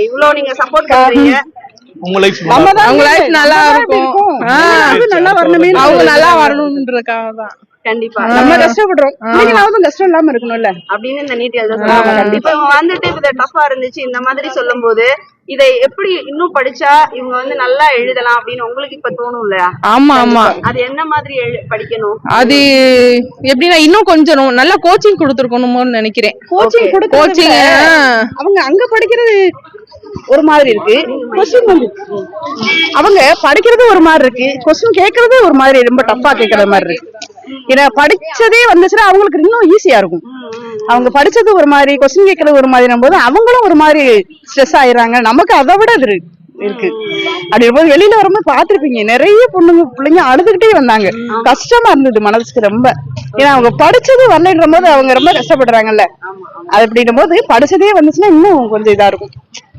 இவ்வளவு நீங்க சப்போர்ட் பண்றீங்க. உங்க லைஃப் அவங்க லைஃப் நல்லா இருக்கும், நல்லா வரணுமே, அவங்க நல்லா வரணும்ன்றதுக்காக தான். கண்டிப்பா நம்ம கஷ்டப்படுறோம், நீங்களாவது கஷ்டம் இல்லாம இருக்கணும்ல அப்படின்னு இந்த நீட் எழுத சொல்லுவாங்க. இப்ப இவங்க வந்துட்டு இது டஃபா இருந்துச்சு இந்த மாதிரி சொல்லும் போது இதை எப்படி இன்னும் படிச்சா இவங்க வந்து நல்லா எழுதலாம் அப்படின்னு உங்களுக்கு இப்ப தோணும் இல்லையா? ஆமா ஆமா, அது என்ன மாதிரி படிக்கணும்? அது எப்படின்னா இன்னும் கொஞ்சம் நல்லா கோச்சிங் கொடுத்துருக்கணுமோன்னு நினைக்கிறேன். கோச்சிங் அவங்க அங்க படிக்கிறது ஒரு மாதிரி இருக்கு, கொஸ்டின் வந்து அவங்க படிக்கிறது ஒரு மாதிரி இருக்கு, கொஸ்டின் கேட்கறது ஒரு மாதிரி ரொம்ப டஃபா கேட்கற மாதிரி இருக்கு. ஏன்னா படிச்சதே வந்துச்சுன்னா அவங்களுக்கு இன்னும் ஈஸியா இருக்கும். அவங்க படிச்சது ஒரு மாதிரி, கொஸ்டின் கேட்கறது ஒரு மாதிரி போது அவங்களும் ஒரு மாதிரி ஸ்ட்ரெஸ் ஆயிடுறாங்க. நமக்கு அதை விட அது இருக்கு. அப்படி இருக்கும்போது வெளியில வரும்போது பாத்துருப்பீங்க, நிறைய பிள்ளைங்க அழுதுகிட்டே வந்தாங்க. கஷ்டமா இருந்தது மனசுக்கு ரொம்ப. ஏன்னா அவங்க படிச்சது வரலன்ற போது அவங்க ரொம்ப கஷ்டப்படுறாங்கல்ல. அது அப்படின்னும் போது படிச்சதே வந்துச்சுன்னா இன்னும் கொஞ்சம் இதா இருக்கும்.